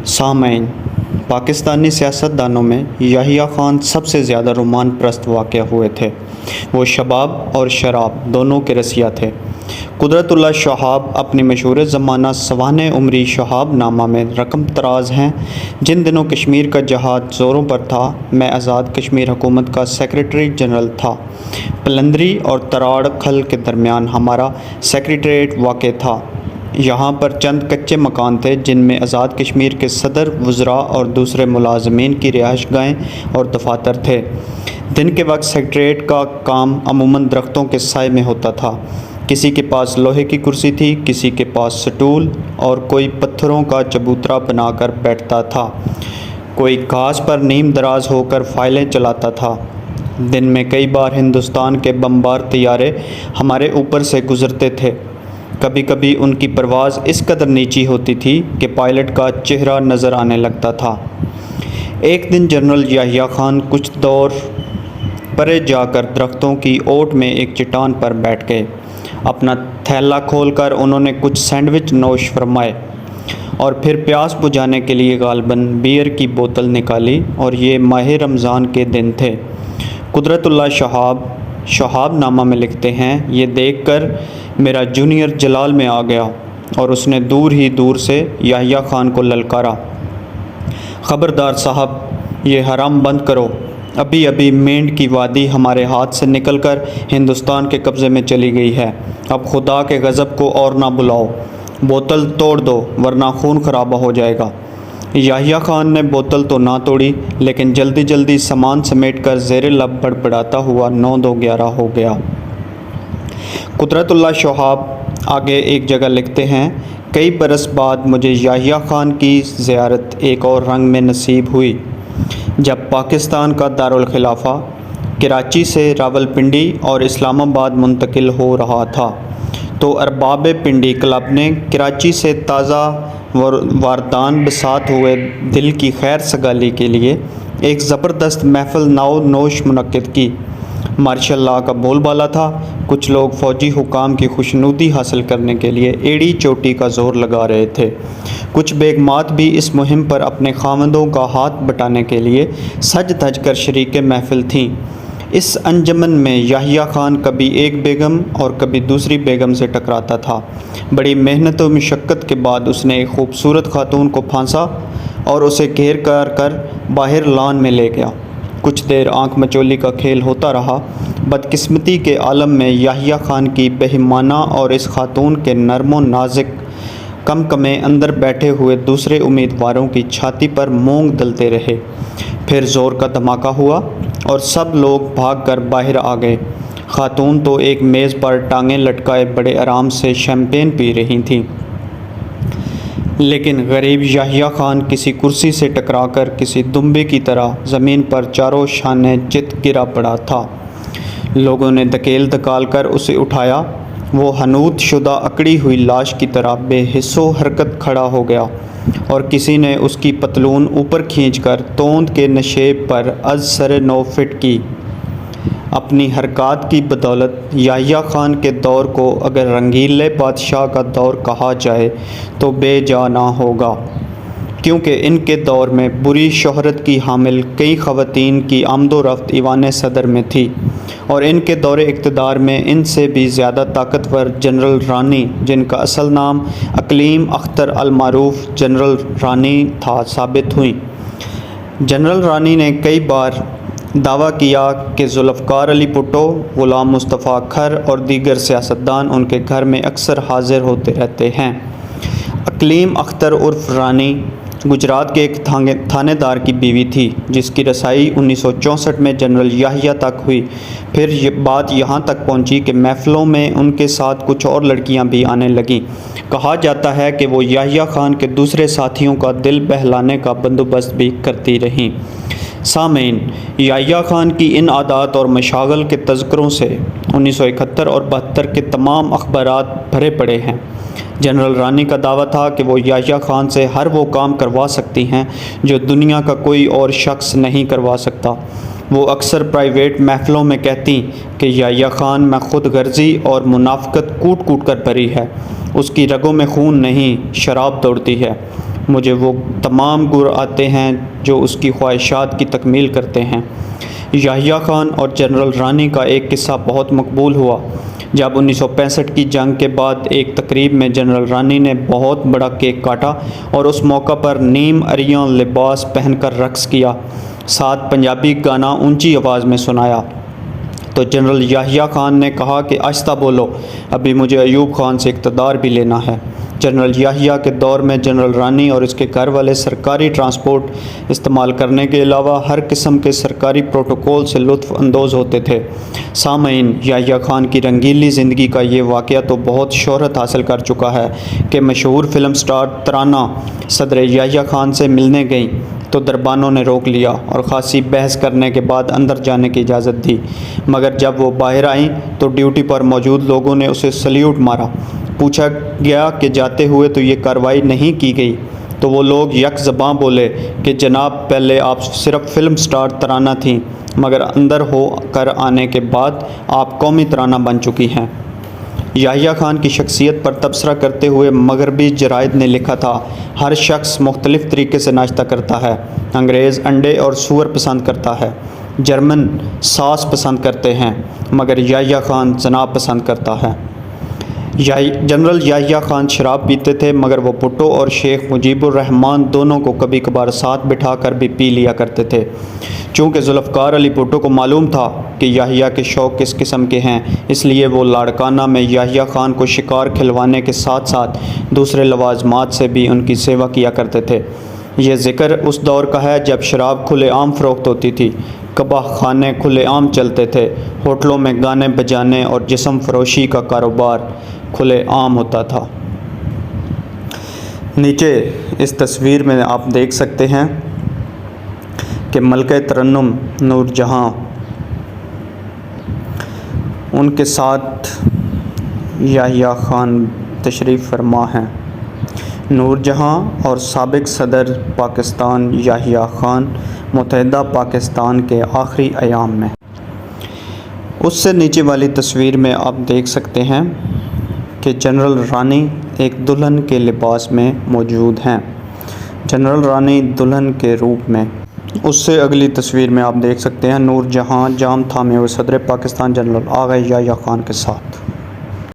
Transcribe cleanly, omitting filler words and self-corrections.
سامعین، پاکستانی سیاستدانوں میں یحییٰ خان سب سے زیادہ رومان پرست واقع ہوئے تھے۔ وہ شباب اور شراب دونوں کے رسیا تھے۔ قدرت اللہ شہاب اپنی مشہور زمانہ سوانح عمری شہاب نامہ میں رقم تراز ہیں۔ جن دنوں کشمیر کا جہاد زوروں پر تھا، میں آزاد کشمیر حکومت کا سیکریٹری جنرل تھا۔ پلندری اور تراڑ کھل کے درمیان ہمارا سیکریٹریٹ واقع تھا۔ یہاں پر چند کچے مکان تھے جن میں آزاد کشمیر کے صدر، وزراء اور دوسرے ملازمین کی رہائش گاہیں اور دفاتر تھے۔ دن کے وقت سیکریٹریٹ کا کام عموماً درختوں کے سائے میں ہوتا تھا۔ کسی کے پاس لوہے کی کرسی تھی، کسی کے پاس سٹول، اور کوئی پتھروں کا چبوترا بنا کر بیٹھتا تھا۔ کوئی گھاس پر نیم دراز ہو کر فائلیں چلاتا تھا۔ دن میں کئی بار ہندوستان کے بمبار طیارے ہمارے اوپر سے گزرتے تھے۔ کبھی کبھی ان کی پرواز اس قدر نیچی ہوتی تھی کہ پائلٹ کا چہرہ نظر آنے لگتا تھا۔ ایک دن جنرل یحییٰ خان کچھ دور پرے جا کر درختوں کی اوٹ میں ایک چٹان پر بیٹھ گئے۔ اپنا تھیلا کھول کر انہوں نے کچھ سینڈوچ نوش فرمائے اور پھر پیاس بجھانے کے لیے غالباً بیئر کی بوتل نکالی، اور یہ ماہ رمضان کے دن تھے۔ قدرت اللہ شہاب نامہ میں لکھتے ہیں، یہ دیکھ کر میرا جونیئر جلال میں آ گیا اور اس نے دور ہی دور سے یحییٰ خان کو للکارا، خبردار صاحب، یہ حرام بند کرو۔ ابھی ابھی مینڈ کی وادی ہمارے ہاتھ سے نکل کر ہندوستان کے قبضے میں چلی گئی ہے۔ اب خدا کے غضب کو اور نہ بلاؤ۔ بوتل توڑ دو ورنہ خون خرابہ ہو جائے گا۔ یحییٰ خان نے بوتل تو نہ توڑی، لیکن جلدی جلدی سامان سمیٹ کر زیر لب بڑبڑاتا ہوا 9-2-11 ہو گیا۔ قدرت اللہ شہاب آگے ایک جگہ لکھتے ہیں، کئی برس بعد مجھے یحییٰ خان کی زیارت ایک اور رنگ میں نصیب ہوئی۔ جب پاکستان کا دارالخلافہ کراچی سے راولپنڈی اور اسلام آباد منتقل ہو رہا تھا، تو ارباب پنڈی کلب نے کراچی سے تازہ واردان بساط ہوئے دل کی خیر سگالی کے لیے ایک زبردست محفل ناؤ نوش منعقد کی۔ مارشل لاء کا بول بالا تھا۔ کچھ لوگ فوجی حکام کی خوشنودی حاصل کرنے کے لیے ایڑی چوٹی کا زور لگا رہے تھے۔ کچھ بیگمات بھی اس مہم پر اپنے خاوندوں کا ہاتھ بٹانے کے لیے سج دھج کر شریک محفل تھیں۔ اس انجمن میں یحییٰ خان کبھی ایک بیگم اور کبھی دوسری بیگم سے ٹکراتا تھا۔ بڑی محنت و مشقت کے بعد اس نے ایک خوبصورت خاتون کو پھانسا اور اسے گھیر کر باہر لان میں لے گیا۔ کچھ دیر آنکھ مچولی کا کھیل ہوتا رہا۔ بدقسمتی کے عالم میں یحییٰ خان کی بہیمانہ اور اس خاتون کے نرم و نازک کمکمے اندر بیٹھے ہوئے دوسرے امیدواروں کی چھاتی پر مونگ ڈلتے رہے۔ پھر زور کا دھماکہ ہوا اور سب لوگ بھاگ کر باہر آ گئے۔ خاتون تو ایک میز پر ٹانگیں لٹکائے بڑے آرام سے شیمپین پی رہی تھیں، لیکن غریب یحییٰ خان کسی کرسی سے ٹکرا کر کسی دمبے کی طرح زمین پر چاروں شانے چت گرا پڑا تھا۔ لوگوں نے دھکیل دھکال کر اسے اٹھایا۔ وہ حنوط شدہ اکڑی ہوئی لاش کی طرح بے حس و حرکت کھڑا ہو گیا، اور کسی نے اس کی پتلون اوپر کھینچ کر توند کے نشیب پر از سر نو فٹ کی۔ اپنی حرکات کی بدولت یحییٰ خان کے دور کو اگر رنگیلے بادشاہ کا دور کہا جائے تو بے جا نہ ہوگا، کیونکہ ان کے دور میں بری شہرت کی حامل کئی خواتین کی آمد و رفت ایوان صدر میں تھی، اور ان کے دور اقتدار میں ان سے بھی زیادہ طاقتور جنرل رانی، جن کا اصل نام اقلیم اختر المعروف جنرل رانی تھا، ثابت ہوئیں۔ جنرل رانی نے کئی بار دعویٰ کیا کہ ذوالفقار علی بھٹو، غلام مصطفیٰ کھر اور دیگر سیاستدان ان کے گھر میں اکثر حاضر ہوتے رہتے ہیں۔ اقلیم اختر عرف رانی گجرات کے ایک تھانے دار کی بیوی تھی، جس کی رسائی 1964 میں جنرل یحییٰ تک ہوئی۔ پھر یہ بات یہاں تک پہنچی کہ محفلوں میں ان کے ساتھ کچھ اور لڑکیاں بھی آنے لگیں۔ کہا جاتا ہے کہ وہ یحییٰ خان کے دوسرے ساتھیوں کا دل بہلانے کا بندوبست بھی کرتی رہیں۔ سامعین، یحییٰ خان کی ان عادات اور مشاغل کے تذکروں سے 1971 اور 72 کے تمام اخبارات بھرے پڑے ہیں۔ جنرل رانی کا دعویٰ تھا کہ وہ یحییٰ خان سے ہر وہ کام کروا سکتی ہیں جو دنیا کا کوئی اور شخص نہیں کروا سکتا۔ وہ اکثر پرائیویٹ محفلوں میں کہتی کہ یحییٰ خان میں خود غرضی اور منافقت کوٹ کوٹ کر بھری ہے، اس کی رگوں میں خون نہیں، شراب دوڑتی ہے۔ مجھے وہ تمام گر آتے ہیں جو اس کی خواہشات کی تکمیل کرتے ہیں۔ یحییٰ خان اور جنرل رانی کا ایک قصہ بہت مقبول ہوا۔ جب 1965 کی جنگ کے بعد ایک تقریب میں جنرل رانی نے بہت بڑا کیک کاٹا اور اس موقع پر نیم عریاں لباس پہن کر رقص کیا، ساتھ پنجابی گانا اونچی آواز میں سنایا، تو جنرل یحییٰ خان نے کہا کہ آہستہ بولو، ابھی مجھے ایوب خان سے اقتدار بھی لینا ہے۔ جنرل یحییٰ کے دور میں جنرل رانی اور اس کے گھر والے سرکاری ٹرانسپورٹ استعمال کرنے کے علاوہ ہر قسم کے سرکاری پروٹوکول سے لطف اندوز ہوتے تھے۔ سامعین، یحییٰ خان کی رنگیلی زندگی کا یہ واقعہ تو بہت شہرت حاصل کر چکا ہے کہ مشہور فلم سٹار ترانہ صدر یحییٰ خان سے ملنے گئیں تو دربانوں نے روک لیا اور خاصی بحث کرنے کے بعد اندر جانے کی اجازت دی، مگر جب وہ باہر آئیں تو ڈیوٹی پر موجود لوگوں نے اسے سلیوٹ مارا۔ پوچھا گیا کہ جاتے ہوئے تو یہ کارروائی نہیں کی گئی، تو وہ لوگ یک زباں بولے کہ جناب، پہلے آپ صرف فلم سٹار ترانہ تھیں، مگر اندر ہو کر آنے کے بعد آپ قومی ترانہ بن چکی ہیں۔ یحییٰ خان کی شخصیت پر تبصرہ کرتے ہوئے مغربی جرائد نے لکھا تھا، ہر شخص مختلف طریقے سے ناشتہ کرتا ہے۔ انگریز انڈے اور سور پسند کرتا ہے، جرمن ساس پسند کرتے ہیں، مگر یحییٰ خان جناب پسند کرتا ہے۔ جنرل یحییٰ خان شراب پیتے تھے، مگر وہ بھٹو اور شیخ مجیب الرحمن دونوں کو کبھی کبھار ساتھ بٹھا کر بھی پی لیا کرتے تھے۔ چونکہ ذوالفقار علی بھٹو کو معلوم تھا کہ یحییٰ کے شوق کس قسم کے ہیں، اس لیے وہ لاڑکانہ میں یحییٰ خان کو شکار کھلوانے کے ساتھ ساتھ دوسرے لوازمات سے بھی ان کی سیوا کیا کرتے تھے۔ یہ ذکر اس دور کا ہے جب شراب کھلے عام فروخت ہوتی تھی، کباہ خانے کھلے عام چلتے تھے، ہوٹلوں میں گانے بجانے اور جسم فروشی کا کاروبار کھلے عام ہوتا تھا۔ نیچے اس تصویر میں آپ دیکھ سکتے ہیں کہ ملکہ ترنم نور جہاں، ان کے ساتھ یحییٰ خان تشریف فرما ہیں۔ نور جہاں اور سابق صدر پاکستان یحییٰ خان متحدہ پاکستان کے آخری ایام میں۔ اس سے نیچے والی تصویر میں آپ دیکھ سکتے ہیں کہ جنرل رانی ایک دلہن کے لباس میں موجود ہیں، جنرل رانی دلہن کے روپ میں۔ اس سے اگلی تصویر میں آپ دیکھ سکتے ہیں نور جہاں جام تھامے ہوئے صدر پاکستان جنرل آغا یحییٰ خان کے ساتھ۔